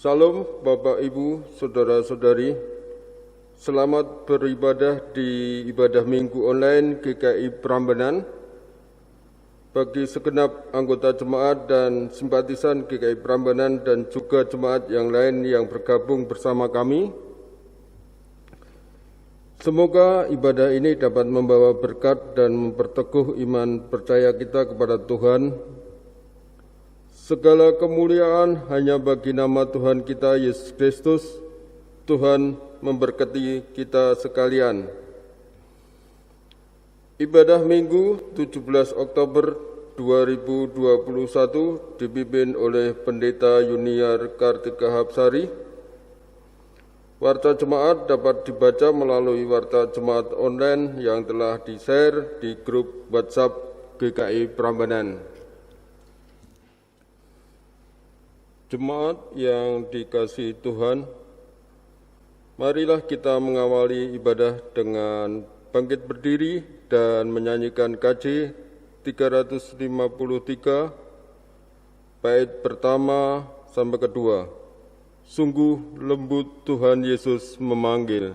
Salam Bapak Ibu, Saudara-saudari. Selamat beribadah di ibadah minggu online GKI Prambanan. Bagi segenap anggota jemaat dan simpatisan GKI Prambanan dan juga jemaat yang lain yang bergabung bersama kami, semoga ibadah ini dapat membawa berkat dan memperteguh iman percaya kita kepada Tuhan. Segala kemuliaan hanya bagi nama Tuhan kita Yesus Kristus. Tuhan memberkati kita sekalian. Ibadah Minggu 17 Oktober 2021 dipimpin oleh Pendeta Yuniar Kartika Hapsari. Warta jemaat dapat dibaca melalui warta jemaat online yang telah di-share di grup WhatsApp GKI Prambanan. Jemaat yang dikasihi Tuhan, marilah kita mengawali ibadah dengan bangkit berdiri dan menyanyikan KJ 353, bait pertama sampai kedua. Sungguh lembut Tuhan Yesus memanggil.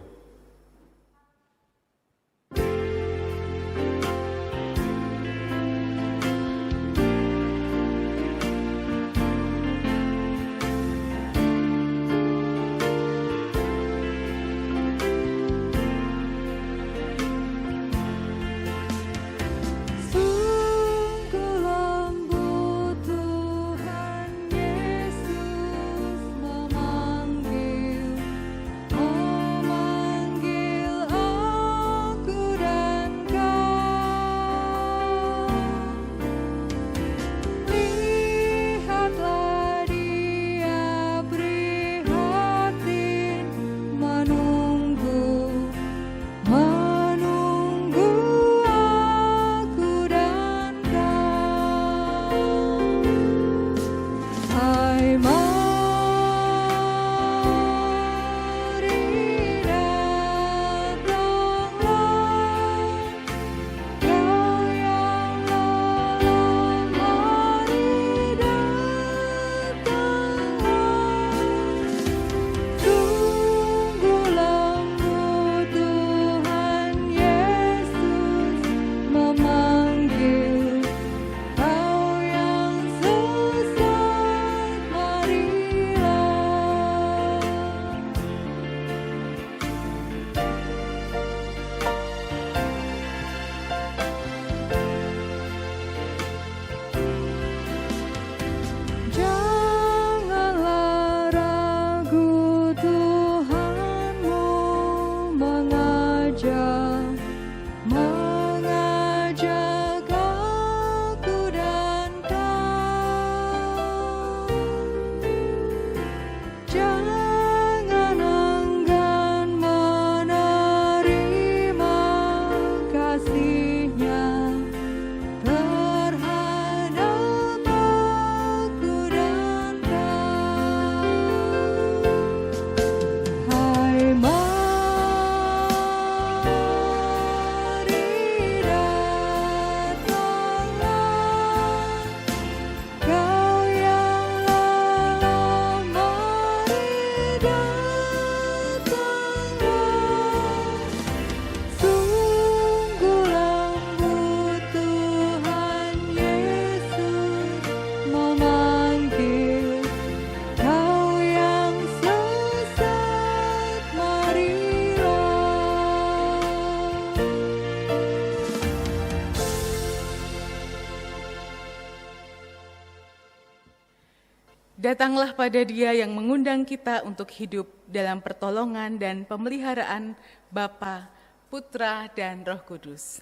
Datanglah pada Dia yang mengundang kita untuk hidup dalam pertolongan dan pemeliharaan Bapa, Putra, dan Roh Kudus.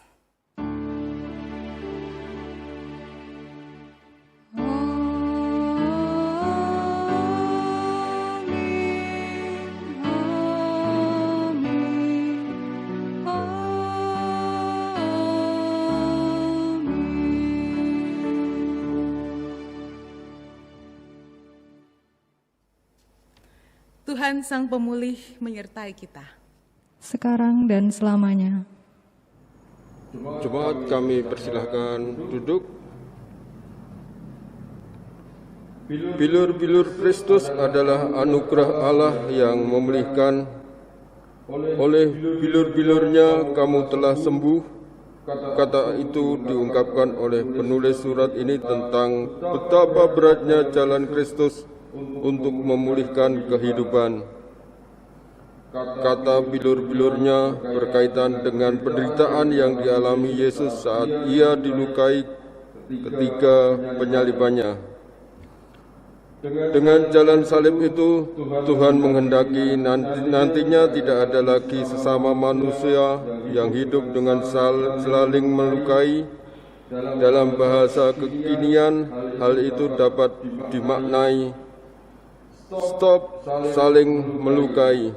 Tuhan Sang Pemulih menyertai kita, sekarang dan selamanya. Jemaat kami persilahkan duduk. Bilur-bilur Kristus adalah anugerah Allah yang memulihkan. Oleh bilur-bilurnya kamu telah sembuh. Kata itu diungkapkan oleh penulis surat ini tentang betapa beratnya jalan Kristus untuk memulihkan kehidupan. Kata bilur-bilurnya berkaitan dengan penderitaan yang dialami Yesus saat ia dilukai ketika penyalibannya. Dengan jalan salib itu, Tuhan menghendaki nantinya tidak ada lagi sesama manusia yang hidup dengan saling melukai. Dalam bahasa kekinian, hal itu dapat dimaknai stop saling melukai.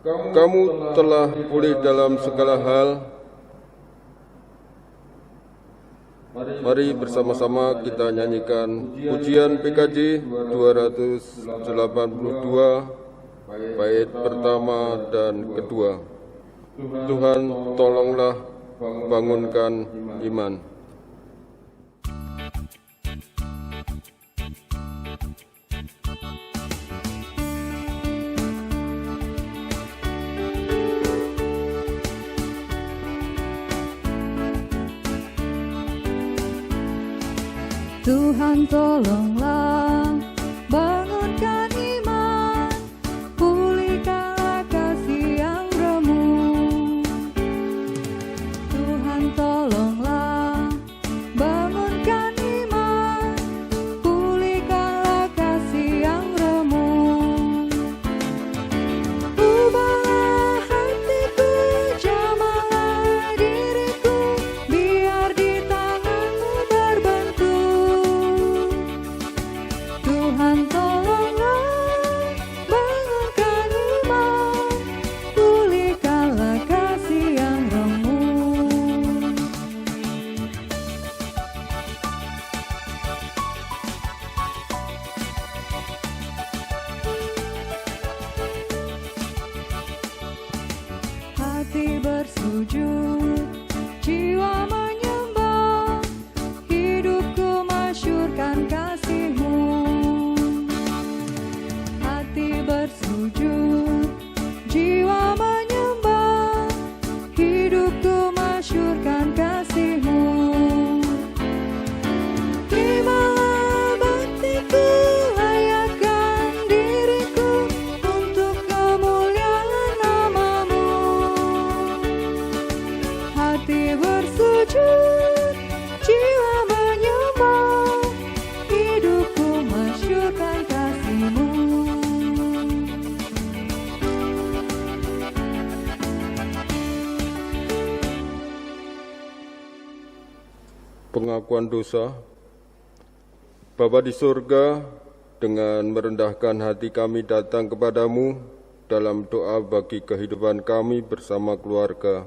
Kamu telah pulih dalam segala hal. Mari bersama-sama kita nyanyikan pujian PKJ 282 bait pertama dan kedua. Tuhan, tolonglah bangunkan iman. Tuhan tolonglah bangunkan iman, pulihkanlah kasih yang remuk. Tuhan tolonglah bangunkan iman, pulihkanlah kasih yang remuk. Ubahlah hatiku, jamahlah diriku, biar di tangan-Mu berbentuk. Tuhan tolonglah bangunkan iman, pulihkanlah kasih yang remuk. Hati bersujud, jiwa menyembah, hidupku masyurkan kasih-Mu. Hati bersujud, jiwa menyembah, hidupku masyurkan kasih-Mu. Terimalah baktiku, layakkan diriku untuk kemuliaan nama-Mu. Hati bersujud, jiwa menyembah, hidupku masyurkan kasih-Mu. Pengakuan dosa. Bapa di surga, dengan merendahkan hati kami datang kepadamu dalam doa bagi kehidupan kami bersama keluarga.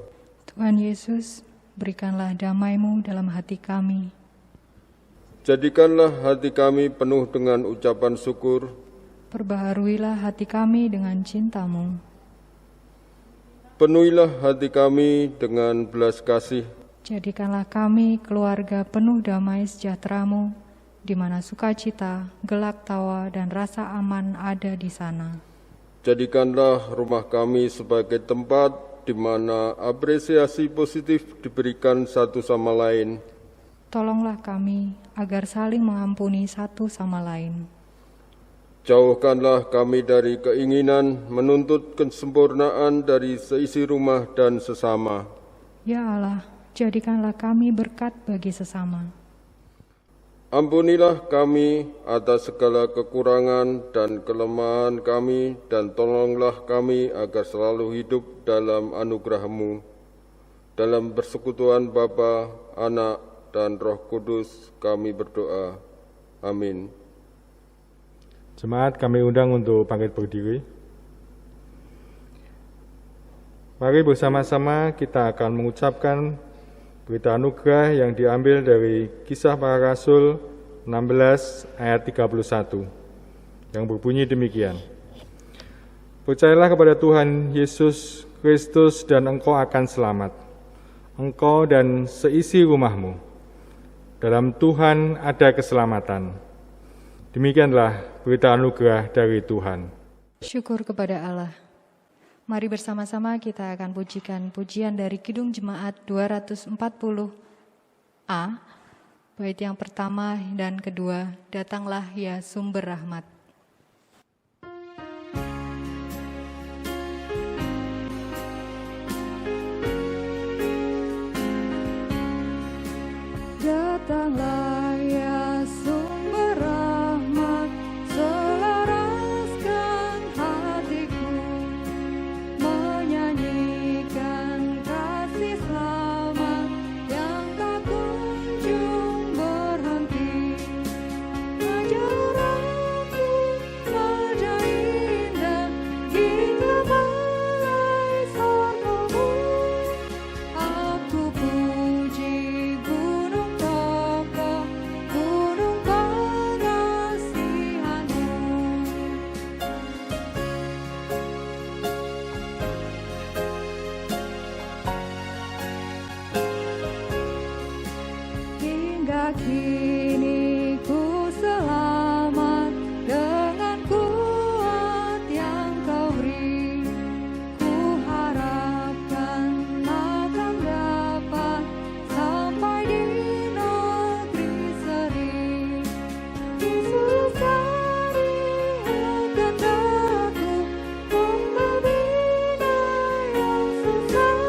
Tuhan Yesus, berikanlah damai-Mu dalam hati kami. Jadikanlah hati kami penuh dengan ucapan syukur. Perbaharuilah hati kami dengan cinta-Mu. Penuhilah hati kami dengan belas kasih. Jadikanlah kami keluarga penuh damai sejahtera-Mu, di mana sukacita, gelak tawa, dan rasa aman ada di sana. Jadikanlah rumah kami sebagai tempat di mana apresiasi positif diberikan satu sama lain. Tolonglah kami agar saling mengampuni satu sama lain. Jauhkanlah kami dari keinginan menuntut kesempurnaan dari seisi rumah dan sesama. Ya Allah, jadikanlah kami berkat bagi sesama. Ampunilah kami atas segala kekurangan dan kelemahan kami, dan tolonglah kami agar selalu hidup dalam anugerah-Mu. Dalam persekutuan Bapa, Anak, dan Roh Kudus kami berdoa. Amin. Jemaat kami undang untuk bangkit berdiri. Mari bersama-sama kita akan mengucapkan berita anugerah yang diambil dari Kisah Para Rasul 16 ayat 31 yang berbunyi demikian. Percayalah kepada Tuhan Yesus Kristus dan engkau akan selamat, engkau dan seisi rumahmu. Dalam Tuhan ada keselamatan. Demikianlah berita anugerah dari Tuhan. Syukur kepada Allah. Mari bersama-sama kita akan pujikan pujian dari Kidung Jemaat 240A, bait yang pertama dan kedua, Datanglah ya Sumber Rahmat. Datanglah ya sumber rahmat, selaraskan hatiku, menyanyikan kasih selamat yang tak kunjung berhenti. Ajar aku saja indah hingga balai sorgamu, aku puji gunung kokoh, gunung pengasihanmu. Hingga kini ku selamat dengan kuat yang kau beri. Ku harapkan akan dapat sampai di negeri seri. Yesus dari akan daku membina yang susah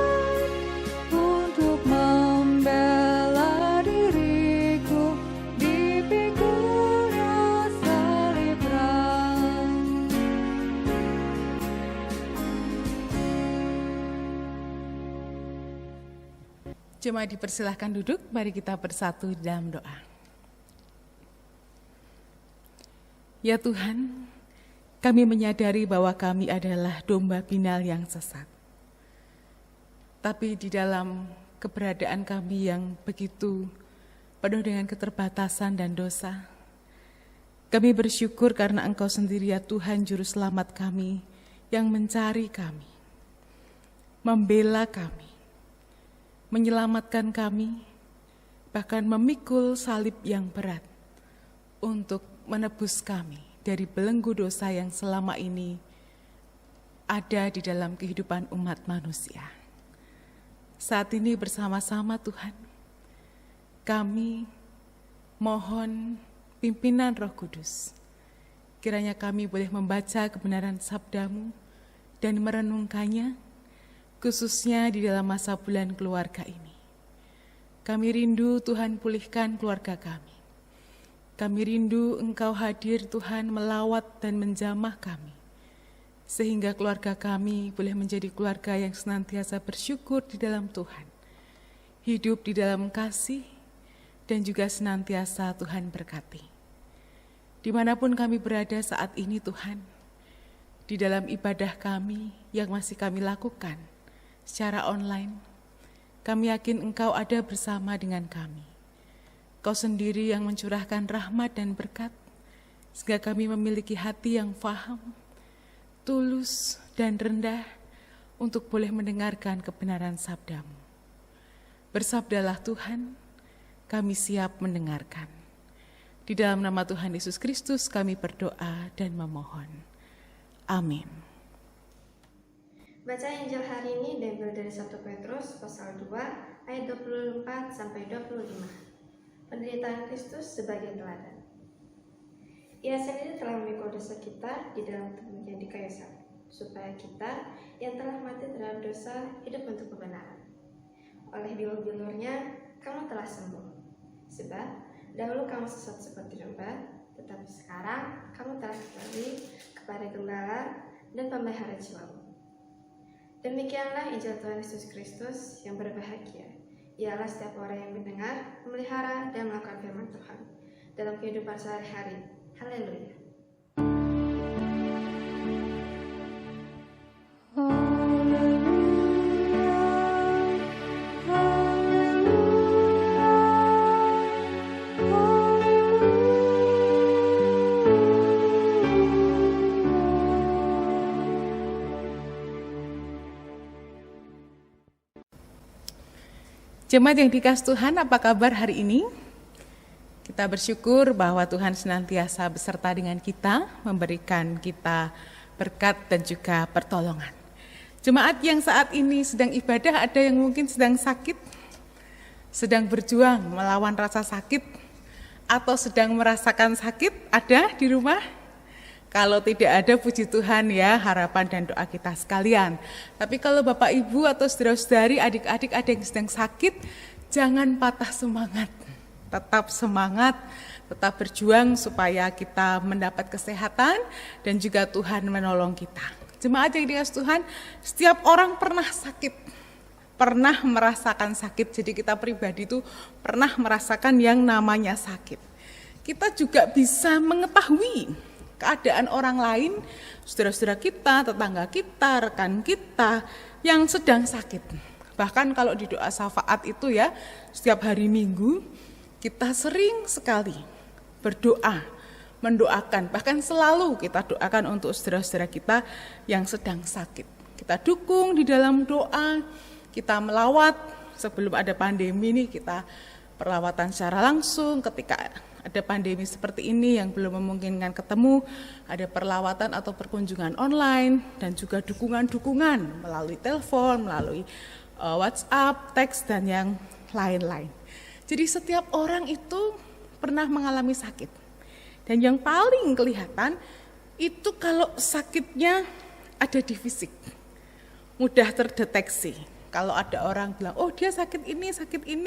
untuk membela diriku di pikulnya salib perang. Jemaat dipersilahkan duduk, mari kita bersatu dalam doa. Ya Tuhan, kami menyadari bahwa kami adalah domba binal yang sesat. Tapi di dalam keberadaan kami yang begitu penuh dengan keterbatasan dan dosa, kami bersyukur karena Engkau sendiri ya Tuhan Juru Selamat kami yang mencari kami, membela kami, menyelamatkan kami, bahkan memikul salib yang berat untuk menebus kami dari belenggu dosa yang selama ini ada di dalam kehidupan umat manusia. Saat ini bersama-sama Tuhan, kami mohon pimpinan Roh Kudus. Kiranya kami boleh membaca kebenaran sabda-Mu dan merenungkannya, khususnya di dalam masa bulan keluarga ini. Kami rindu Tuhan pulihkan keluarga kami. Kami rindu Engkau hadir Tuhan melawat dan menjamah kami, sehingga keluarga kami boleh menjadi keluarga yang senantiasa bersyukur di dalam Tuhan, hidup di dalam kasih, dan juga senantiasa Tuhan berkati. Dimanapun kami berada saat ini Tuhan, di dalam ibadah kami yang masih kami lakukan secara online, kami yakin Engkau ada bersama dengan kami. Kau sendiri yang mencurahkan rahmat dan berkat, sehingga kami memiliki hati yang faham, tulus dan rendah untuk boleh mendengarkan kebenaran sabda-Mu. Bersabdalah Tuhan, kami siap mendengarkan. Di dalam nama Tuhan Yesus Kristus kami berdoa dan memohon. Amin. Bacaan Injil hari ini diambil dari 1 Petrus pasal 2 ayat 24 sampai 25. Penderitaan Kristus sebagai teladan. Ia sendiri telah memikul dosa kita di dalam tubuhnya di kayu salib, supaya kita yang telah mati terhadap dosa hidup untuk kebenaran. Oleh bilur-bilurnya kamu telah sembuh. Sebab dahulu kamu sesat seperti domba, tetapi sekarang kamu telah kembali kepada Gembala dan Pemelihara jiwamu. Demikianlah Injil Tuhan Yesus Kristus yang berbahagia. Ialah setiap orang yang mendengar, memelihara, dan melakukan firman Tuhan dalam kehidupan sehari-hari. Haleluya. Jemaat yang dikasih Tuhan, apa kabar hari ini? Kita bersyukur bahwa Tuhan senantiasa beserta dengan kita, memberikan kita berkat dan juga pertolongan. Jemaat yang saat ini sedang ibadah, ada yang mungkin sedang sakit, sedang berjuang melawan rasa sakit, atau sedang merasakan sakit, ada di rumah? Kalau tidak ada, puji Tuhan ya, harapan dan doa kita sekalian. Tapi kalau Bapak Ibu atau saudara-saudari, adik-adik ada yang sedang sakit, jangan patah semangat. Tetap semangat, tetap berjuang supaya kita mendapat kesehatan dan juga Tuhan menolong kita. Jemaat yang dikasihi Tuhan, setiap orang pernah sakit, pernah merasakan sakit. Jadi kita pribadi itu pernah merasakan yang namanya sakit. Kita juga bisa mengetahui keadaan orang lain, saudara-saudara kita, tetangga kita, rekan kita yang sedang sakit. Bahkan kalau di doa syafaat itu ya, setiap hari Minggu, kita sering sekali berdoa, mendoakan, bahkan selalu kita doakan untuk saudara-saudara kita yang sedang sakit. Kita dukung di dalam doa, kita melawat sebelum ada pandemi ini, kita perawatan secara langsung. Ketika ada pandemi seperti ini yang belum memungkinkan ketemu, ada perlawatan atau perkunjungan online, dan juga dukungan-dukungan melalui telepon, melalui WhatsApp, teks, dan yang lain-lain. Jadi setiap orang itu pernah mengalami sakit. Dan yang paling kelihatan itu kalau sakitnya ada di fisik. Mudah terdeteksi. Kalau ada orang bilang, oh dia sakit ini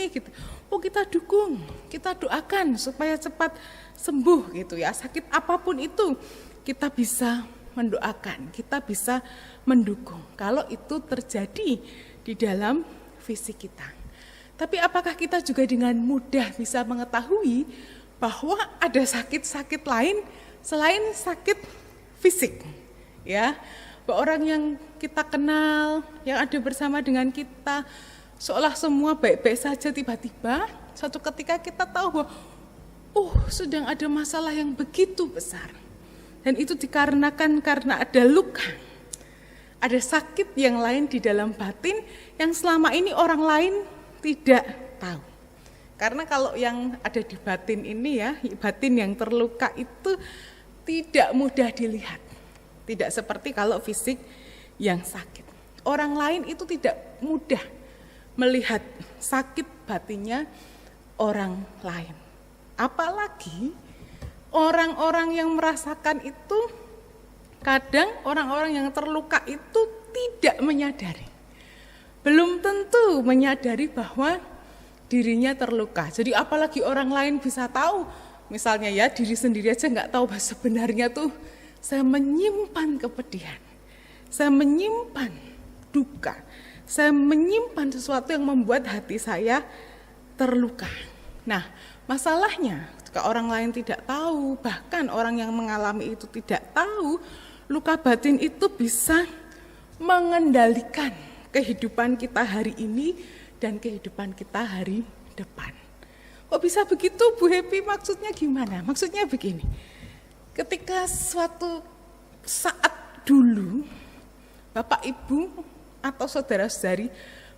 gitu. Oh kita dukung, kita doakan supaya cepat sembuh gitu ya. Sakit apapun itu kita bisa mendoakan, kita bisa mendukung. Kalau itu terjadi di dalam fisik kita. Tapi apakah kita juga dengan mudah bisa mengetahui bahwa ada sakit-sakit lain selain sakit fisik? Ya, orang yang kita kenal, yang ada bersama dengan kita, seolah semua baik-baik saja, tiba-tiba suatu ketika kita tahu bahwa sedang ada masalah yang begitu besar. Dan itu dikarenakan karena ada luka, ada sakit yang lain di dalam batin yang selama ini orang lain tidak tahu. Karena kalau yang ada di batin ini ya, batin yang terluka itu tidak mudah dilihat. Tidak seperti kalau fisik yang sakit. Orang lain itu tidak mudah melihat sakit batinnya orang lain. Apalagi orang-orang yang merasakan itu, kadang orang-orang yang terluka itu tidak menyadari. Belum tentu menyadari bahwa dirinya terluka. Jadi apalagi orang lain bisa tahu, misalnya ya diri sendiri aja nggak tahu bahwa sebenarnya tuh saya menyimpan kepedihan, saya menyimpan duka, saya menyimpan sesuatu yang membuat hati saya terluka. Nah, masalahnya jika orang lain tidak tahu, bahkan orang yang mengalami itu tidak tahu, luka batin itu bisa mengendalikan kehidupan kita hari ini dan kehidupan kita hari depan. Kok bisa begitu, Bu Happy? Maksudnya gimana? Maksudnya begini, ketika suatu saat dulu, Bapak Ibu atau saudara-saudari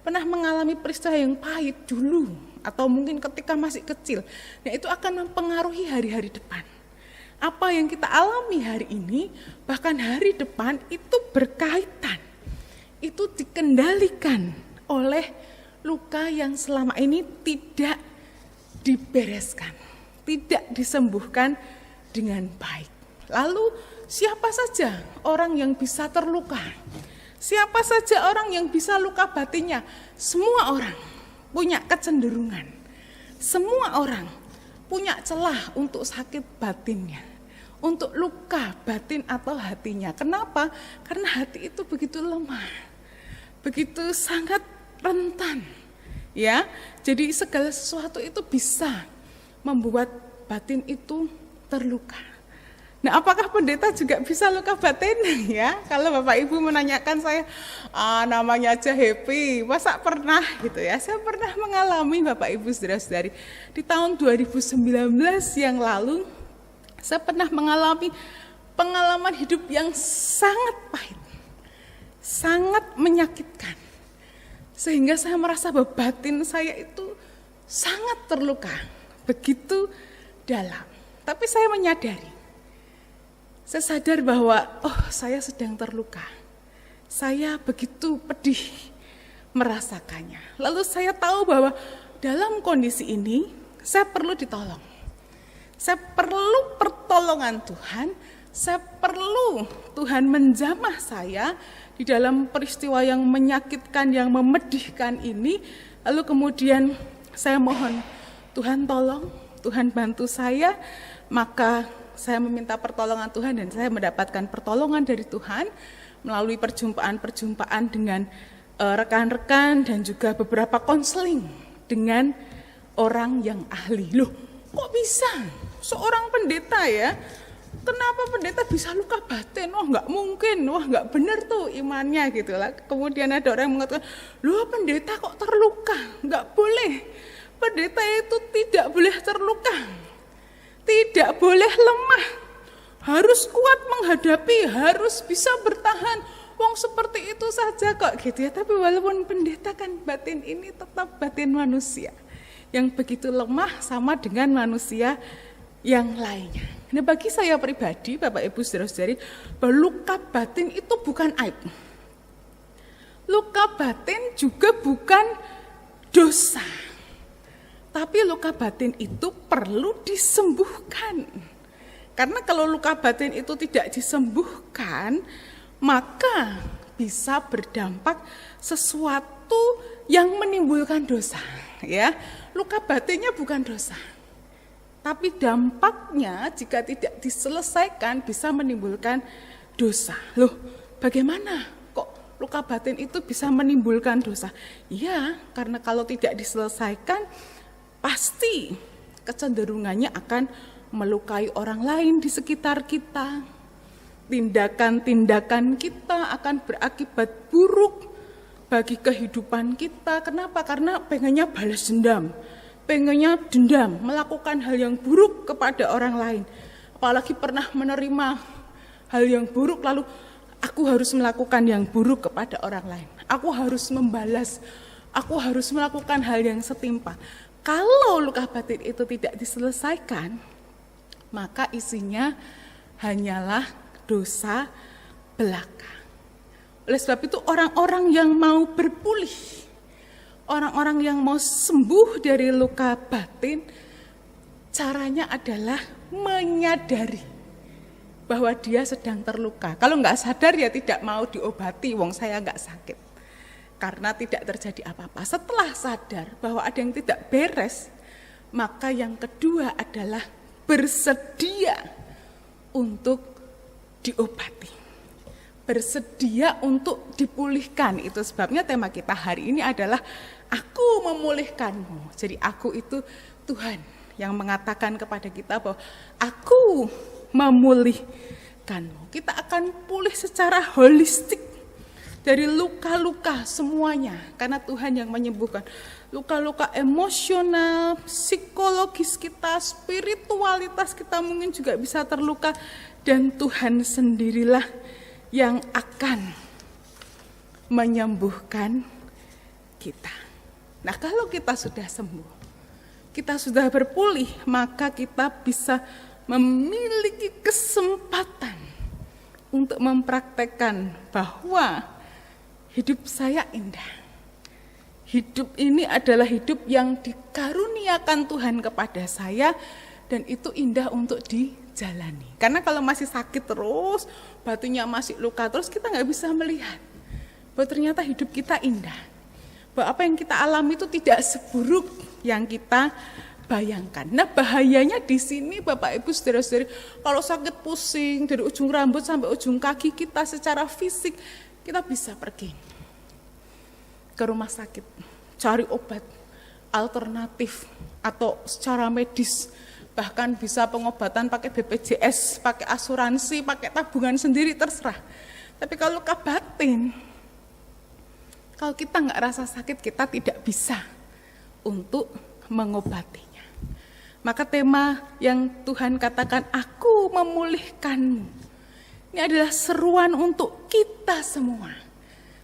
pernah mengalami peristiwa yang pahit dulu, atau mungkin ketika masih kecil, nah itu akan mempengaruhi hari-hari depan. Apa yang kita alami hari ini, bahkan hari depan itu berkaitan, itu dikendalikan oleh luka yang selama ini tidak dibereskan, tidak disembuhkan dengan baik. Lalu siapa saja orang yang bisa terluka? Siapa saja orang yang bisa luka batinnya? Semua orang punya kecenderungan. Semua orang punya celah untuk sakit batinnya, untuk luka batin atau hatinya. Kenapa? Karena hati itu begitu lemah, begitu sangat rentan. Ya, jadi segala sesuatu itu bisa membuat batin itu terluka. Nah, apakah pendeta juga bisa luka batin? Ya, kalau Bapak Ibu menanyakan saya, namanya aja Happy, masa pernah gitu ya? Saya pernah mengalami, Bapak Ibu saudara-saudari, di tahun 2019 yang lalu, saya pernah mengalami pengalaman hidup yang sangat pahit, sangat menyakitkan, sehingga saya merasa bahwa batin saya itu sangat terluka. Begitu dalam. Tapi saya menyadari, saya sadar bahwa saya sedang terluka. Saya begitu pedih merasakannya. Lalu saya tahu bahwa dalam kondisi ini saya perlu ditolong. Saya perlu pertolongan Tuhan. Saya perlu Tuhan menjamah saya di dalam peristiwa yang menyakitkan, yang memedihkan ini. Lalu kemudian saya mohon, Tuhan tolong, Tuhan bantu saya. Maka saya meminta pertolongan Tuhan dan saya mendapatkan pertolongan dari Tuhan melalui perjumpaan-perjumpaan dengan rekan-rekan dan juga beberapa konseling dengan orang yang ahli. Loh, kok bisa seorang pendeta ya? Kenapa pendeta bisa luka batin? Wah, nggak mungkin, wah nggak benar tuh imannya gitu lah. Kemudian ada orang yang mengatakan, loh pendeta kok terluka? Nggak boleh, pendeta itu tidak boleh terluka, tidak boleh lemah, harus kuat menghadapi, harus bisa bertahan. Wong seperti itu saja kok gitu ya. Tapi walaupun pendeta kan batin ini tetap batin manusia yang begitu lemah sama dengan manusia yang lainnya. Nah bagi saya pribadi, Bapak Ibu saudara-saudari, bahwa luka batin itu bukan aib. Luka batin juga bukan dosa. Tapi luka batin itu perlu disembuhkan. Karena kalau luka batin itu tidak disembuhkan, maka bisa berdampak sesuatu yang menimbulkan dosa. Ya, luka batinnya bukan dosa. Tapi dampaknya jika tidak diselesaikan bisa menimbulkan dosa. Loh, bagaimana kok luka batin itu bisa menimbulkan dosa? Iya, karena kalau tidak diselesaikan pasti kecenderungannya akan melukai orang lain di sekitar kita. Tindakan-tindakan kita akan berakibat buruk bagi kehidupan kita. Kenapa? Karena pengennya balas dendam. Pengennya dendam, melakukan hal yang buruk kepada orang lain. Apalagi pernah menerima hal yang buruk, lalu aku harus melakukan yang buruk kepada orang lain. Aku harus membalas, aku harus melakukan hal yang setimpal. Kalau luka batin itu tidak diselesaikan, maka isinya hanyalah dosa belaka. Oleh sebab itu orang-orang yang mau berpulih, orang-orang yang mau sembuh dari luka batin, caranya adalah menyadari bahwa dia sedang terluka. Kalau nggak sadar ya tidak mau diobati, wong saya nggak sakit. Karena tidak terjadi apa-apa. Setelah sadar bahwa ada yang tidak beres, maka yang kedua adalah bersedia untuk diobati. Bersedia untuk dipulihkan. Itu sebabnya tema kita hari ini adalah aku memulihkanmu. Jadi aku itu Tuhan yang mengatakan kepada kita bahwa aku memulihkanmu. Kita akan pulih secara holistik dari luka-luka semuanya. Karena Tuhan yang menyembuhkan. Luka-luka emosional, psikologis kita, spiritualitas kita mungkin juga bisa terluka. Dan Tuhan sendirilah yang akan menyembuhkan kita. Nah, kalau kita sudah sembuh, kita sudah berpulih, maka kita bisa memiliki kesempatan untuk mempraktekkan bahwa hidup saya indah. Hidup ini adalah hidup yang dikaruniakan Tuhan kepada saya dan itu indah untuk dijalani. Karena kalau masih sakit terus, batunya masih luka terus, kita nggak bisa melihat bahwa ternyata hidup kita indah. Bahwa apa yang kita alami itu tidak seburuk yang kita bayangkan. Nah bahayanya di sini Bapak Ibu saudara-saudari, kalau sakit pusing dari ujung rambut sampai ujung kaki kita secara fisik, kita bisa pergi ke rumah sakit, cari obat alternatif atau secara medis. Bahkan bisa pengobatan pakai BPJS, pakai asuransi, pakai tabungan sendiri, terserah. Tapi kalau luka batin, kalau kita nggak rasa sakit, kita tidak bisa untuk mengobatinya. Maka tema yang Tuhan katakan, aku memulihkanmu, ini adalah seruan untuk kita semua.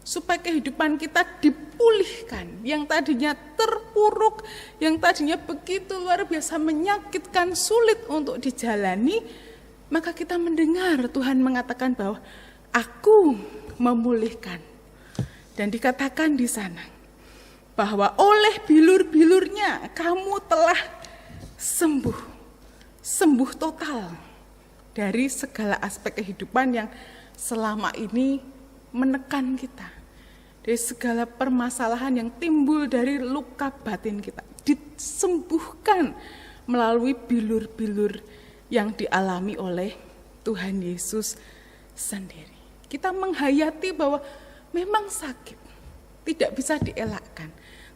supaya kehidupan kita dipulihkan. Yang tadinya terpuruk, yang tadinya begitu luar biasa menyakitkan, sulit untuk dijalani, maka kita mendengar Tuhan mengatakan bahwa aku memulihkan. Dan dikatakan di sana bahwa oleh bilur-bilurnya kamu telah sembuh total dari segala aspek kehidupan yang selama ini menekan kita. Dari segala permasalahan yang timbul dari luka batin kita, disembuhkan melalui bilur-bilur yang dialami oleh Tuhan Yesus sendiri. Kita menghayati bahwa memang sakit, tidak bisa dielakkan,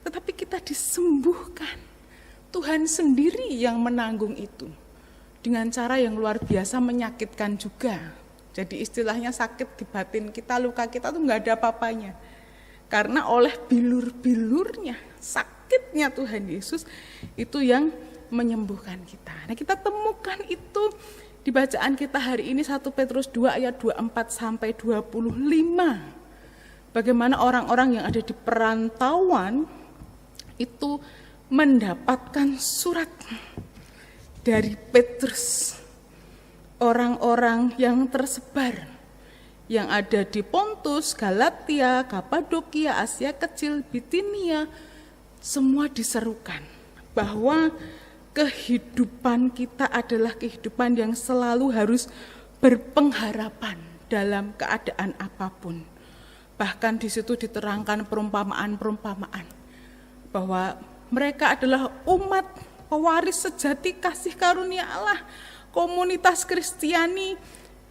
tetapi kita disembuhkan. Tuhan sendiri yang menanggung itu dengan cara yang luar biasa menyakitkan juga. Jadi istilahnya sakit di batin kita, luka kita tuh nggak ada apa-apanya. Karena oleh bilur-bilurnya, sakitnya Tuhan Yesus itu yang menyembuhkan kita. Nah, kita temukan itu di bacaan kita hari ini 1 Petrus 2 ayat 24 sampai 25. Bagaimana orang-orang yang ada di perantauan itu mendapatkan surat dari Petrus. Orang-orang yang tersebar yang ada di Pontus, Galatia, Kapadokia, Asia Kecil, Bitinia, semua diserukan bahwa kehidupan kita adalah kehidupan yang selalu harus berpengharapan dalam keadaan apapun. Bahkan di situ diterangkan perumpamaan-perumpamaan bahwa mereka adalah umat pewaris sejati kasih karunia Allah, komunitas Kristiani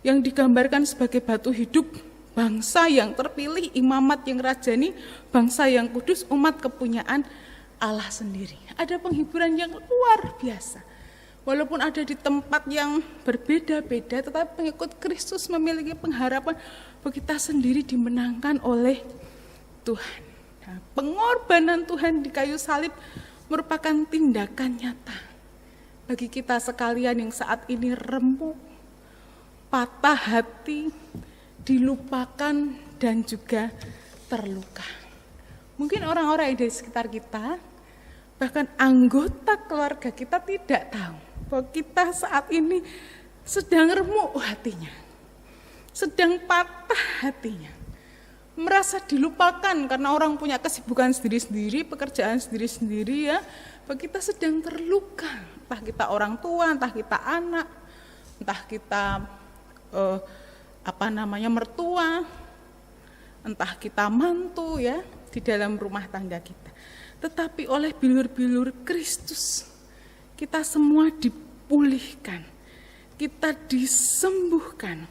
yang digambarkan sebagai batu hidup, bangsa yang terpilih, imamat yang rajani, bangsa yang kudus, umat kepunyaan Allah sendiri. Ada penghiburan yang luar biasa. Walaupun ada di tempat yang berbeda-beda, tetapi pengikut Kristus memiliki pengharapan bahwa kita sendiri dimenangkan oleh Tuhan. Nah, pengorbanan Tuhan di kayu salib merupakan tindakan nyata bagi kita sekalian yang saat ini remuk, patah hati, dilupakan, dan juga terluka. Mungkin orang-orang yang di sekitar kita, bahkan anggota keluarga kita tidak tahu bahwa kita saat ini sedang remuk hatinya, sedang patah hatinya, merasa dilupakan karena orang punya kesibukan sendiri-sendiri, pekerjaan sendiri-sendiri ya, bahwa kita sedang terluka, entah kita orang tua, entah kita anak, entah kita mertua, entah kita mantu ya di dalam rumah tangga kita. Tetapi oleh bilur-bilur Kristus kita semua dipulihkan, kita disembuhkan.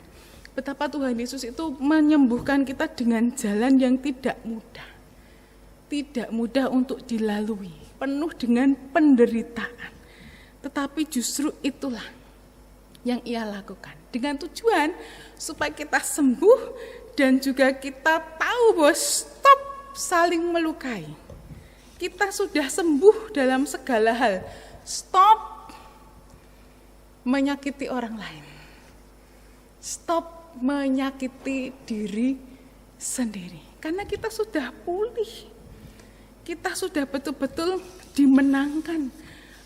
Betapa Tuhan Yesus itu menyembuhkan kita dengan jalan yang tidak mudah untuk dilalui, penuh dengan penderitaan. Tetapi justru itulah yang Ia lakukan dengan tujuan supaya kita sembuh dan juga kita tahu bahwa stop saling melukai. Kita sudah sembuh dalam segala hal. Stop menyakiti orang lain. Stop menyakiti diri sendiri. Karena kita sudah pulih. Kita sudah betul-betul dimenangkan.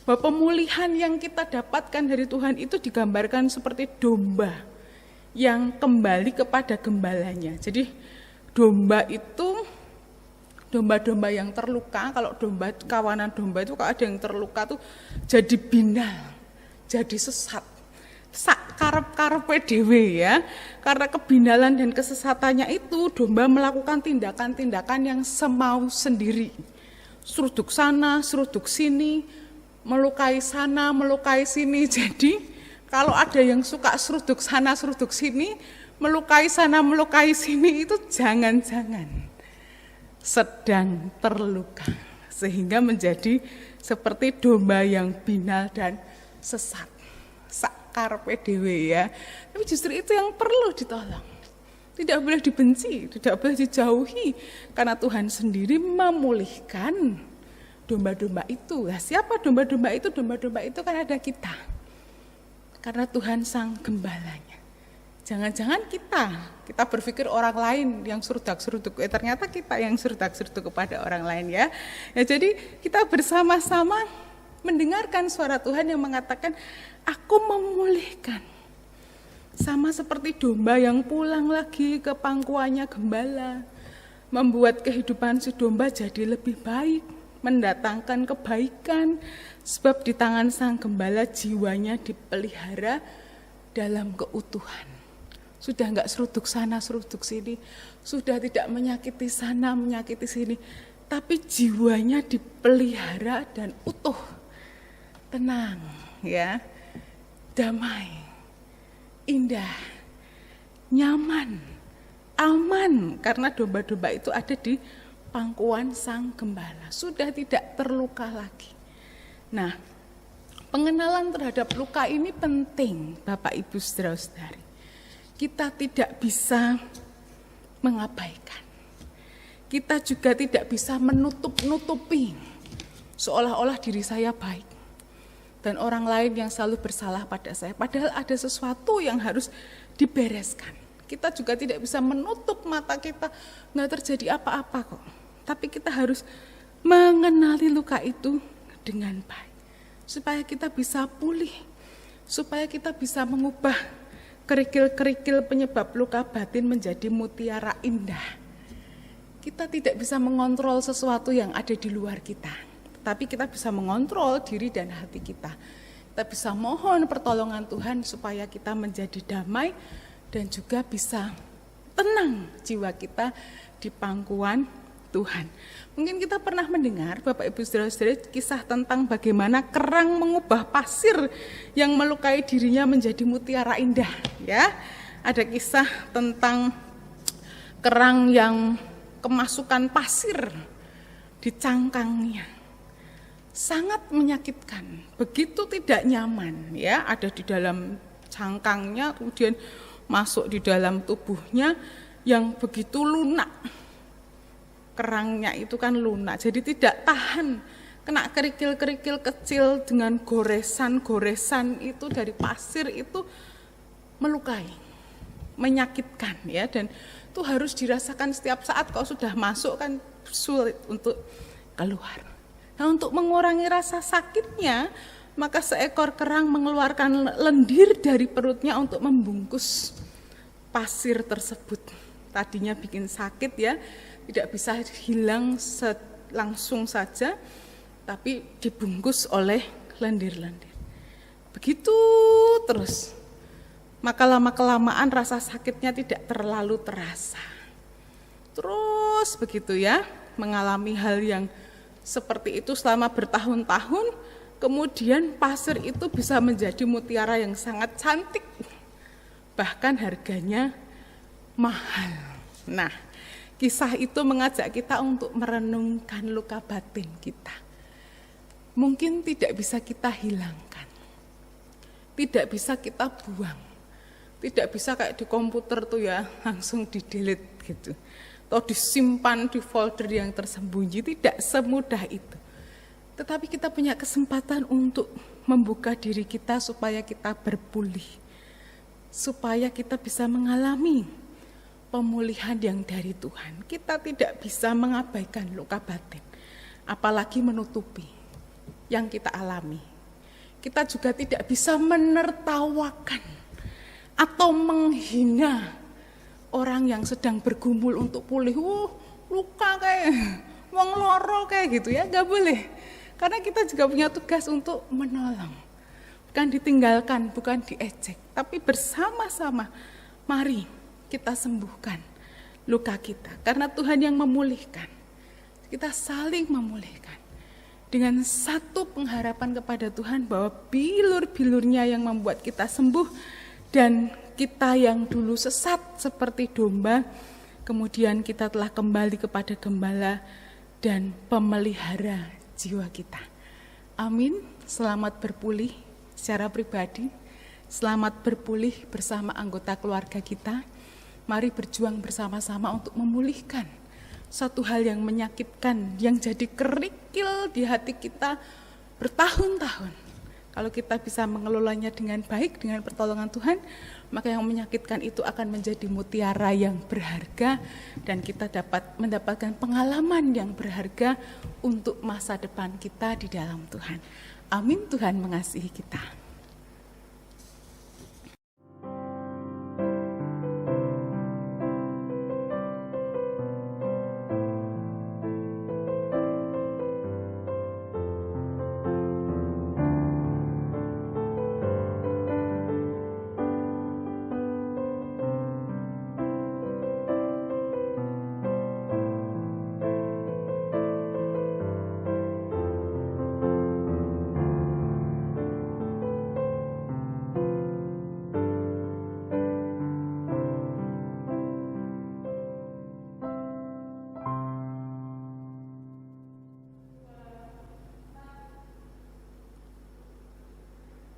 Bahwa pemulihan yang kita dapatkan dari Tuhan itu digambarkan seperti domba yang kembali kepada gembalanya. Jadi domba itu, domba-domba yang terluka, kalau domba, kawanan domba itu kalau ada yang terluka tuh jadi binal, jadi sesat. Sak karep-karepe dhewe ya. Karena kebinalan dan kesesatannya itu domba melakukan tindakan-tindakan yang semau sendiri. Seruduk sana, seruduk sini, melukai sana, melukai sini. Jadi kalau ada yang suka seruduk sana, seruduk sini, melukai sana, melukai sini, itu jangan-jangan sedang terluka. Sehingga menjadi seperti domba yang binal dan sesat. Sakarepe dhewe ya. Tapi justru itu yang perlu ditolong. Tidak boleh dibenci, tidak boleh dijauhi. Karena Tuhan sendiri memulihkan domba-domba itu. Nah, siapa domba-domba itu? Domba-domba itu kan ada kita. Karena Tuhan sang gembalanya. Jangan-jangan kita berpikir orang lain yang surdak-surduk, ternyata kita yang surdak-surduk kepada orang lain ya. Jadi kita bersama-sama mendengarkan suara Tuhan yang mengatakan, aku memulihkan. Sama seperti domba yang pulang lagi ke pangkuannya gembala, membuat kehidupan si domba jadi lebih baik, mendatangkan kebaikan, sebab di tangan sang gembala jiwanya dipelihara dalam keutuhan. Sudah enggak seruduk sana, seruduk sini, sudah tidak menyakiti sana, menyakiti sini, tapi jiwanya dipelihara dan utuh, tenang, ya, damai, indah, nyaman, aman, karena domba-domba itu ada di pangkuan sang gembala, sudah tidak terluka lagi. Nah, pengenalan terhadap luka ini penting, Bapak Ibu saudara-saudari. Kita tidak bisa mengabaikan. Kita juga tidak bisa menutup-nutupi seolah-olah diri saya baik dan orang lain yang selalu bersalah pada saya. Padahal ada sesuatu yang harus dibereskan. Kita juga tidak bisa menutup mata kita, nggak terjadi apa-apa kok. Tapi kita harus mengenali luka itu dengan baik, supaya kita bisa pulih, supaya kita bisa mengubah kerikil-kerikil penyebab luka batin menjadi mutiara indah. Kita tidak bisa mengontrol sesuatu yang ada di luar kita, tapi kita bisa mengontrol diri dan hati kita. Kita bisa mohon pertolongan Tuhan supaya kita menjadi damai dan juga bisa tenang jiwa kita di pangkuan Tuhan. Mungkin kita pernah mendengar, Bapak Ibu saudara-saudari, kisah tentang bagaimana kerang mengubah pasir yang melukai dirinya menjadi mutiara indah. Ya, ada kisah tentang kerang yang kemasukan pasir di cangkangnya, sangat menyakitkan, begitu tidak nyaman. Ya, ada di dalam cangkangnya, kemudian masuk di dalam tubuhnya yang begitu lunak. Kerangnya itu kan lunak, jadi tidak tahan, kena kerikil-kerikil kecil dengan goresan-goresan itu dari pasir itu melukai, menyakitkan ya, dan itu harus dirasakan setiap saat. Kalau sudah masuk kan sulit untuk keluar. Nah, untuk mengurangi rasa sakitnya, maka seekor kerang mengeluarkan lendir dari perutnya untuk membungkus pasir tersebut. Tadinya bikin sakit ya, tidak bisa hilang langsung saja, tapi dibungkus oleh lendir-lendir. Begitu terus, maka lama-kelamaan rasa sakitnya tidak terlalu terasa. Terus begitu ya, mengalami hal yang seperti itu selama bertahun-tahun, kemudian pasir itu bisa menjadi mutiara yang sangat cantik, bahkan harganya mahal. Nah, kisah itu mengajak kita untuk merenungkan luka batin kita. Mungkin tidak bisa kita hilangkan, tidak bisa kita buang, tidak bisa kayak di komputer tuh ya, langsung di-delete gitu, atau disimpan di folder yang tersembunyi, tidak semudah itu. Tetapi kita punya kesempatan untuk membuka diri kita supaya kita berpulih, supaya kita bisa mengalami pemulihan yang dari Tuhan. Kita tidak bisa mengabaikan luka batin, apalagi menutupi yang kita alami. Kita juga tidak bisa menertawakan atau menghina orang yang sedang bergumul untuk pulih. Luka kayak wong loro kayak gitu ya, gak boleh. Karena kita juga punya tugas untuk menolong. Bukan ditinggalkan, bukan diejek, tapi bersama-sama mari kita sembuhkan luka kita, karena Tuhan yang memulihkan. Kita saling memulihkan dengan satu pengharapan kepada Tuhan bahwa bilur-bilurnya yang membuat kita sembuh, dan kita yang dulu sesat seperti domba, kemudian kita telah kembali kepada gembala dan pemelihara jiwa kita. Amin. Selamat berpulih secara pribadi, selamat berpulih bersama anggota keluarga kita. Mari berjuang bersama-sama untuk memulihkan satu hal yang menyakitkan, yang jadi kerikil di hati kita bertahun-tahun. Kalau kita bisa mengelolanya dengan baik, dengan pertolongan Tuhan, maka yang menyakitkan itu akan menjadi mutiara yang berharga dan kita dapat mendapatkan pengalaman yang berharga untuk masa depan kita di dalam Tuhan. Amin. Tuhan mengasihi kita.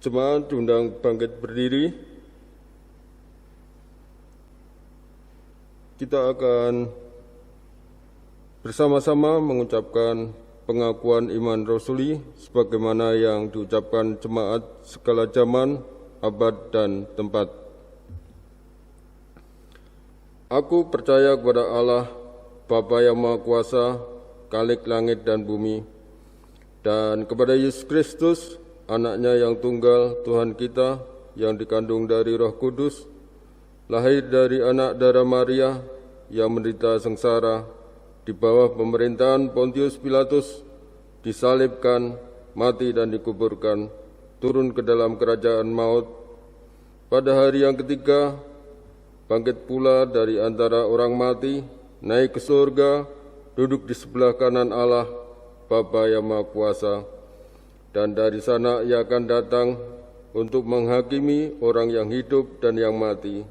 Jemaat diundang bangkit berdiri. Kita akan bersama-sama mengucapkan pengakuan iman rasuli sebagaimana yang diucapkan jemaat segala zaman, abad, dan tempat. Aku percaya kepada Allah, Bapa yang Maha Kuasa, Khalik langit dan bumi, dan kepada Yesus Kristus, Anak-Nya yang tunggal, Tuhan kita, yang dikandung dari Roh Kudus, lahir dari anak darah Maria, yang menderita sengsara, di bawah pemerintahan Pontius Pilatus, disalibkan, mati dan dikuburkan, turun ke dalam kerajaan maut. Pada hari yang ketiga, bangkit pula dari antara orang mati, naik ke surga, duduk di sebelah kanan Allah, Bapa yang Maha Kuasa, dan dari sana Ia akan datang untuk menghakimi orang yang hidup dan yang mati.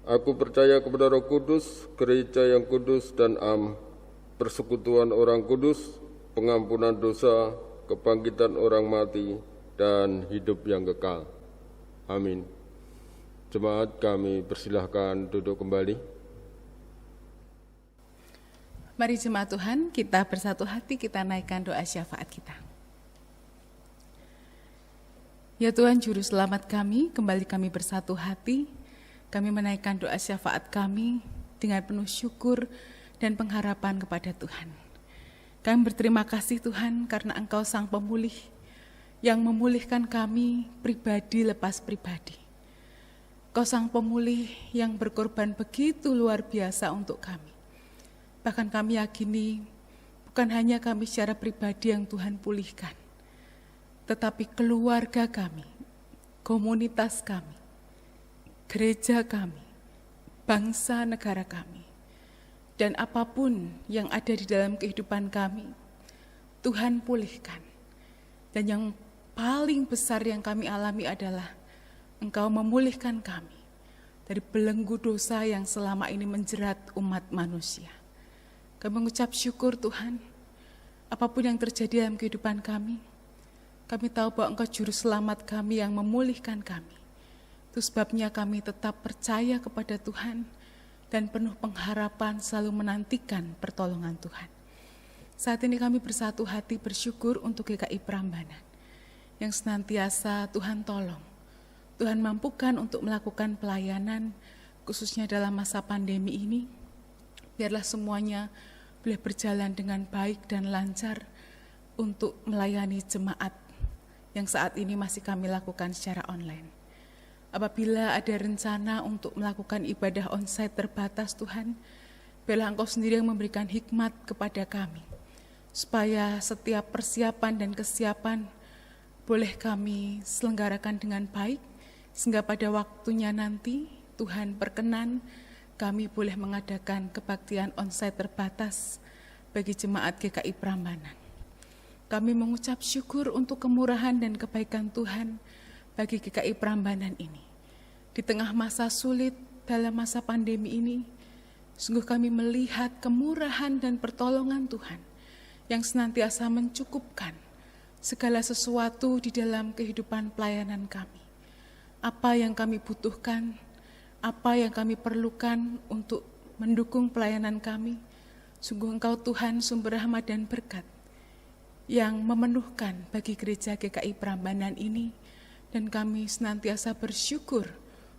Aku percaya kepada Roh Kudus, gereja yang kudus dan am, persekutuan orang kudus, pengampunan dosa, kebangkitan orang mati, dan hidup yang kekal. Amin. Jemaat, kami persilahkan duduk kembali. Mari jemaat Tuhan, kita bersatu hati, kita naikkan doa syafaat kita. Ya Tuhan, Juru Selamat kami, kembali kami bersatu hati, kami menaikkan doa syafaat kami dengan penuh syukur dan pengharapan kepada Tuhan. Kami berterima kasih Tuhan karena Engkau Sang Pemulih yang memulihkan kami pribadi lepas pribadi. Engkau Sang Pemulih yang berkorban begitu luar biasa untuk kami. Bahkan kami yakini bukan hanya kami secara pribadi yang Tuhan pulihkan, tetapi keluarga kami, komunitas kami, gereja kami, bangsa negara kami, dan apapun yang ada di dalam kehidupan kami, Tuhan pulihkan. Dan yang paling besar yang kami alami adalah Engkau memulihkan kami dari belenggu dosa yang selama ini menjerat umat manusia. Kami mengucap syukur Tuhan, apapun yang terjadi dalam kehidupan kami tahu bahwa Engkau Juru Selamat kami yang memulihkan kami. Itu sebabnya kami tetap percaya kepada Tuhan dan penuh pengharapan selalu menantikan pertolongan Tuhan. Saat ini kami bersatu hati bersyukur untuk GKI Prambanan yang senantiasa Tuhan tolong. Tuhan mampukan untuk melakukan pelayanan khususnya dalam masa pandemi ini. Biarlah semuanya boleh berjalan dengan baik dan lancar untuk melayani jemaat yang saat ini masih kami lakukan secara online. Apabila ada rencana untuk melakukan ibadah onsite terbatas Tuhan, biarlah Engkau sendiri yang memberikan hikmat kepada kami, supaya setiap persiapan dan kesiapan boleh kami selenggarakan dengan baik, sehingga pada waktunya nanti Tuhan berkenan kami boleh mengadakan kebaktian onsite terbatas bagi jemaat GKI Prambanan. Kami mengucap syukur untuk kemurahan dan kebaikan Tuhan bagi GKI Prambanan ini. Di tengah masa sulit dalam masa pandemi ini, sungguh kami melihat kemurahan dan pertolongan Tuhan yang senantiasa mencukupkan segala sesuatu di dalam kehidupan pelayanan kami. Apa yang kami butuhkan, apa yang kami perlukan untuk mendukung pelayanan kami, sungguh Engkau Tuhan sumber rahmat dan berkat yang memenuhkan bagi gereja GKI Prambanan ini, dan kami senantiasa bersyukur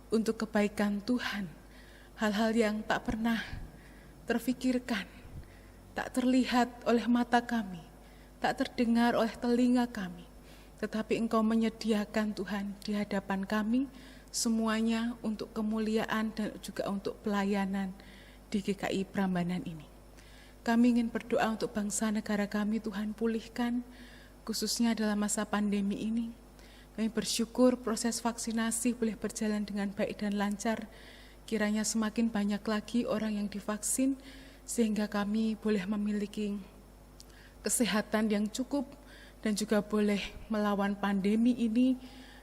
untuk kebaikan Tuhan, hal-hal yang tak pernah terfikirkan, tak terlihat oleh mata kami, tak terdengar oleh telinga kami, tetapi Engkau menyediakan Tuhan di hadapan kami, semuanya untuk kemuliaan dan juga untuk pelayanan di GKI Prambanan ini. Kami ingin berdoa untuk bangsa negara kami, Tuhan pulihkan, khususnya dalam masa pandemi ini. Kami bersyukur proses vaksinasi boleh berjalan dengan baik dan lancar. Kiranya semakin banyak lagi orang yang divaksin, sehingga kami boleh memiliki kesehatan yang cukup dan juga boleh melawan pandemi ini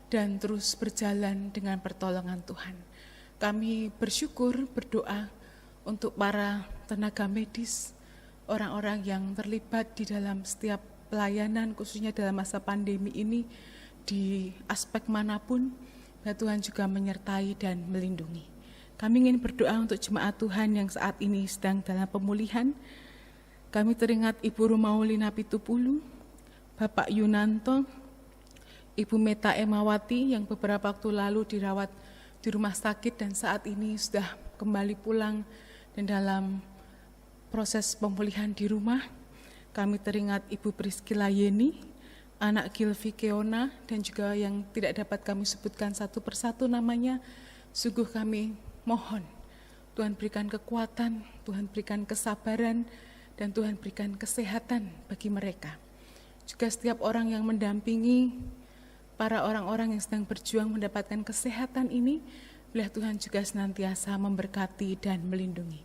dan terus berjalan dengan pertolongan Tuhan. Kami bersyukur, berdoa untuk para tenaga medis, orang-orang yang terlibat di dalam setiap pelayanan, khususnya dalam masa pandemi ini, di aspek manapun, ya Tuhan juga menyertai dan melindungi. Kami ingin berdoa untuk jemaat Tuhan yang saat ini sedang dalam pemulihan. Kami teringat Ibu Rumaulina Pitupulu, Bapak Yunanto, Ibu Meta Emawati yang beberapa waktu lalu dirawat di rumah sakit dan saat ini sudah kembali pulang dan dalam proses pemulihan di rumah. Kami teringat Ibu Priscilla Yeni, anak Gilvi Keona, dan juga yang tidak dapat kami sebutkan satu persatu namanya. Sungguh kami mohon Tuhan berikan kekuatan, Tuhan berikan kesabaran, dan Tuhan berikan kesehatan bagi mereka. Juga setiap orang yang mendampingi para orang-orang yang sedang berjuang mendapatkan kesehatan ini, biarlah Tuhan juga senantiasa memberkati dan melindungi.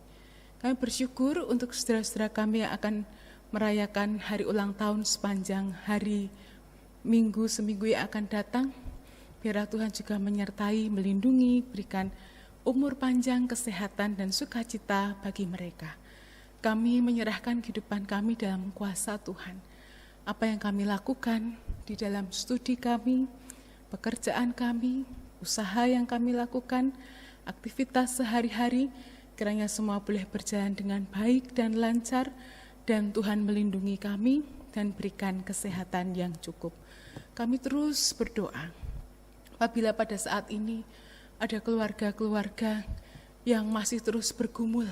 Kami bersyukur untuk saudara-saudara kami yang akan merayakan hari ulang tahun sepanjang hari minggu seminggu yang akan datang. Biarlah Tuhan juga menyertai, melindungi, berikan umur panjang, kesehatan, dan sukacita bagi mereka. Kami menyerahkan kehidupan kami dalam kuasa Tuhan. Apa yang kami lakukan di dalam studi kami, pekerjaan kami, usaha yang kami lakukan, aktivitas sehari-hari, kiranya semua boleh berjalan dengan baik dan lancar, dan Tuhan melindungi kami dan berikan kesehatan yang cukup. Kami terus berdoa, apabila pada saat ini ada keluarga-keluarga yang masih terus bergumul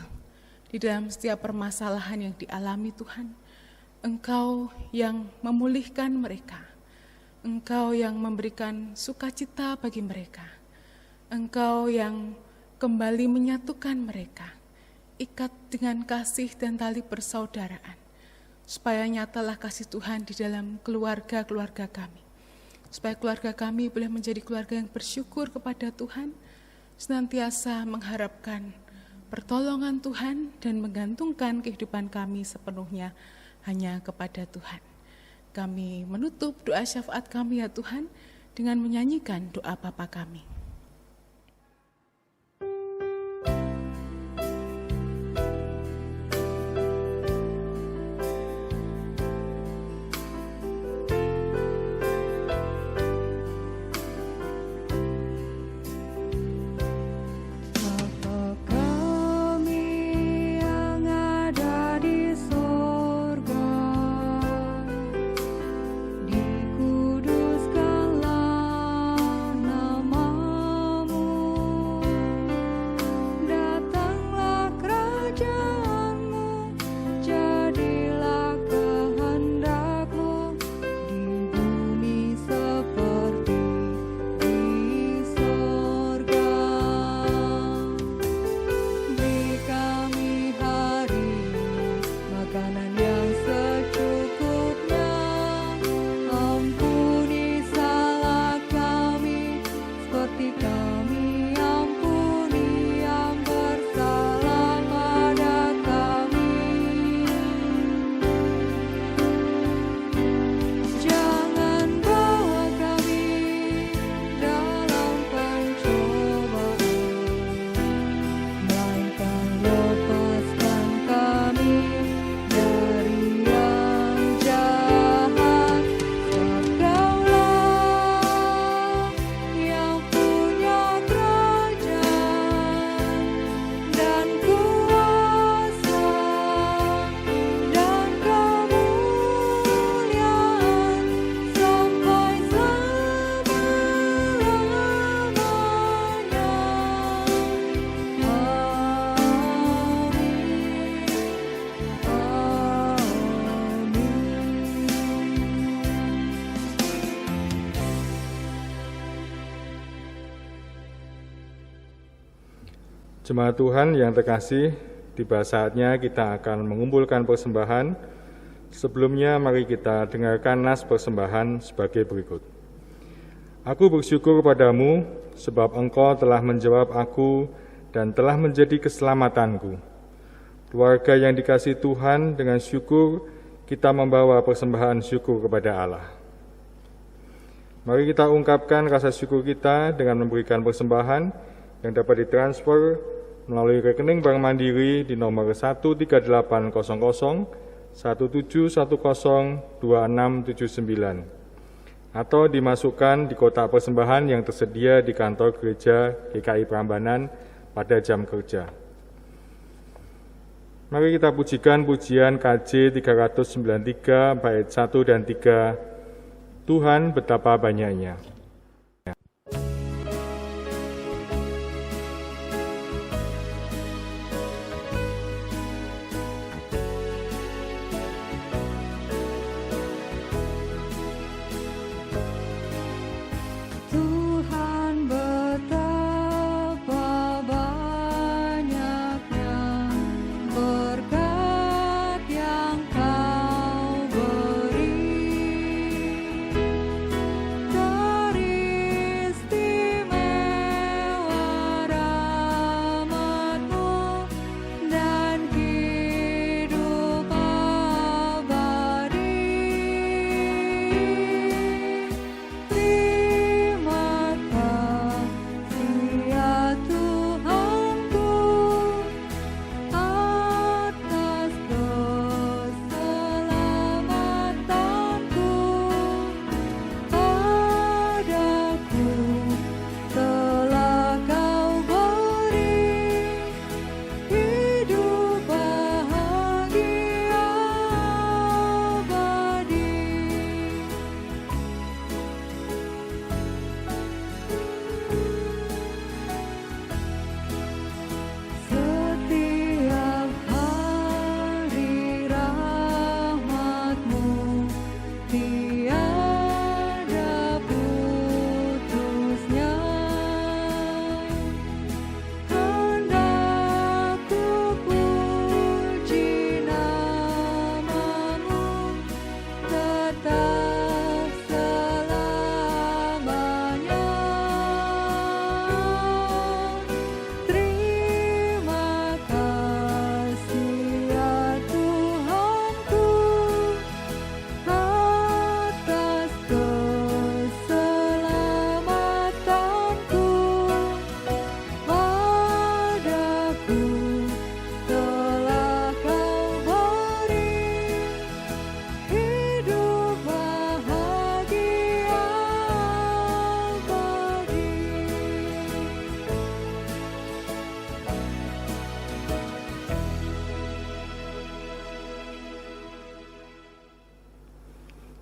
di dalam setiap permasalahan yang dialami Tuhan, Engkau yang memulihkan mereka, Engkau yang memberikan sukacita bagi mereka, Engkau yang kembali menyatukan mereka, ikat dengan kasih dan tali persaudaraan, supaya nyatalah kasih Tuhan di dalam keluarga-keluarga kami, supaya keluarga kami boleh menjadi keluarga yang bersyukur kepada Tuhan, senantiasa mengharapkan pertolongan Tuhan dan menggantungkan kehidupan kami sepenuhnya hanya kepada Tuhan. Kami menutup doa syafaat kami ya Tuhan dengan menyanyikan doa Bapa kami. Dikuduskanlah nama Jemaat Tuhan yang terkasih, tiba saatnya kita akan mengumpulkan persembahan. Sebelumnya mari kita dengarkan nas persembahan sebagai berikut. Aku bersyukur padamu sebab Engkau telah menjawab aku dan telah menjadi keselamatanku. Keluarga yang dikasihi Tuhan, dengan syukur kita membawa persembahan syukur kepada Allah. Mari kita ungkapkan rasa syukur kita dengan memberikan persembahan yang dapat ditransfer melalui rekening Bank Mandiri di nomor 13800 17102679 atau dimasukkan di kotak persembahan yang tersedia di kantor gereja GKI Prambanan pada jam kerja. Mari kita pujikan pujian KJ 393 bait 1 dan 3. Tuhan betapa banyaknya.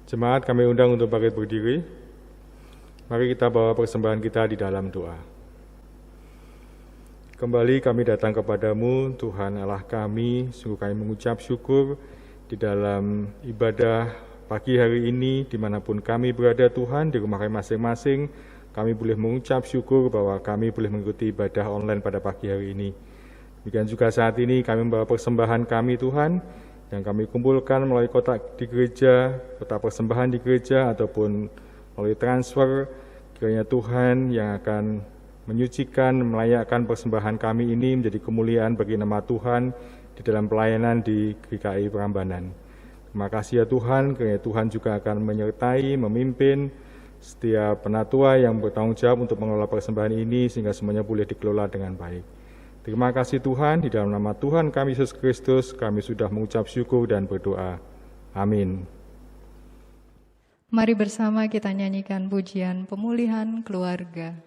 Jemaat kami undang untuk bangkit berdiri. Mari kita bawa persembahan kita di dalam doa. Kembali kami datang kepadamu, Tuhan Allah kami, sungguh kami mengucap syukur di dalam ibadah pagi hari ini, dimanapun kami berada Tuhan, di rumah kami masing-masing, kami boleh mengucap syukur bahwa kami boleh mengikuti ibadah online pada pagi hari ini. Demikian juga saat ini kami membawa persembahan kami Tuhan, yang kami kumpulkan melalui kotak di gereja, kotak persembahan di gereja, ataupun melalui transfer. Kiranya Tuhan yang akan menyucikan, melayakkan persembahan kami ini menjadi kemuliaan bagi nama Tuhan di dalam pelayanan di GKI Prambanan. Terima kasih ya Tuhan, kiranya Tuhan juga akan menyertai, memimpin setiap penatua yang bertanggung jawab untuk mengelola persembahan ini sehingga semuanya boleh dikelola dengan baik. Terima kasih Tuhan, di dalam nama Tuhan kami Yesus Kristus, kami sudah mengucap syukur dan berdoa. Amin. Mari bersama kita nyanyikan pujian pemulihan keluarga.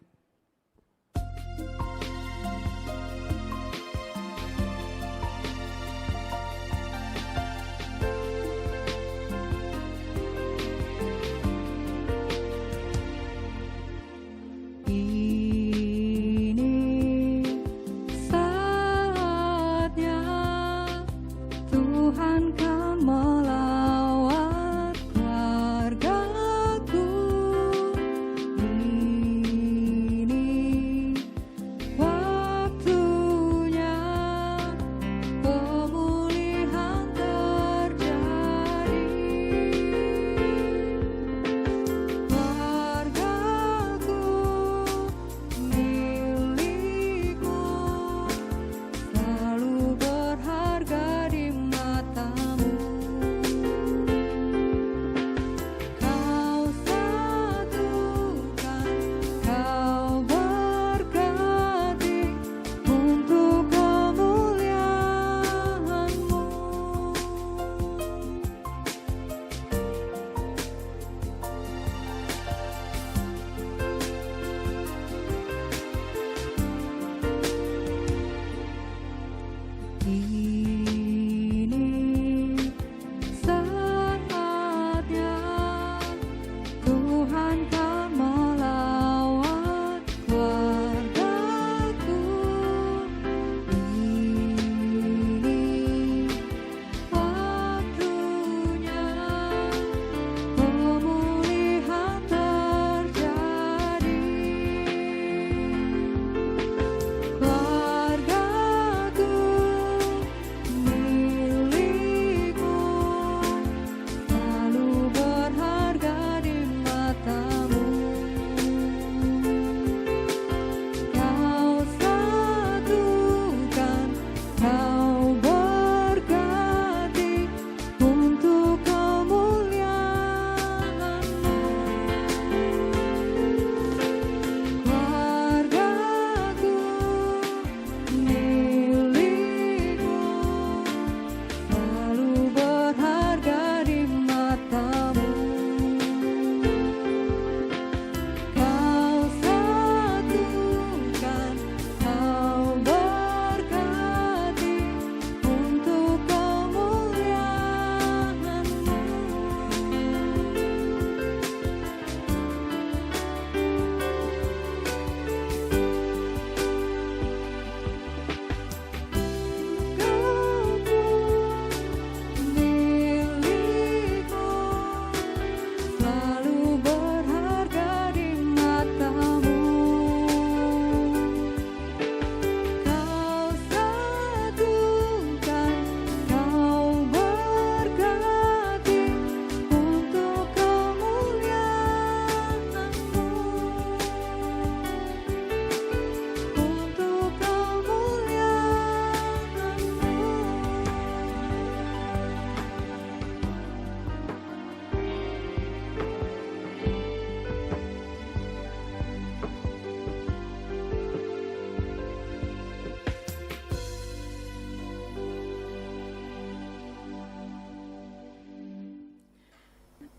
Melawat keluargaku,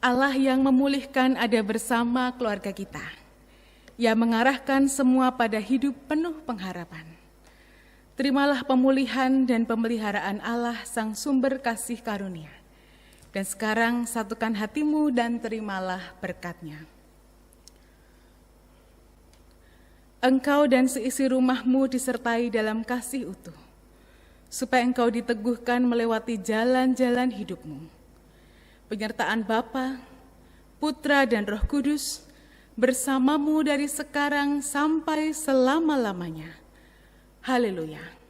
Allah yang memulihkan ada bersama keluarga kita, yang mengarahkan semua pada hidup penuh pengharapan. Terimalah pemulihan dan pemeliharaan Allah Sang Sumber Kasih Karunia. Dan sekarang satukan hatimu dan terimalah berkat-Nya. Engkau dan seisi rumahmu disertai dalam kasih utuh, supaya engkau diteguhkan melewati jalan-jalan hidupmu. Penyertaan Bapa, Putra, dan Roh Kudus bersamamu dari sekarang sampai selama-lamanya. Haleluya.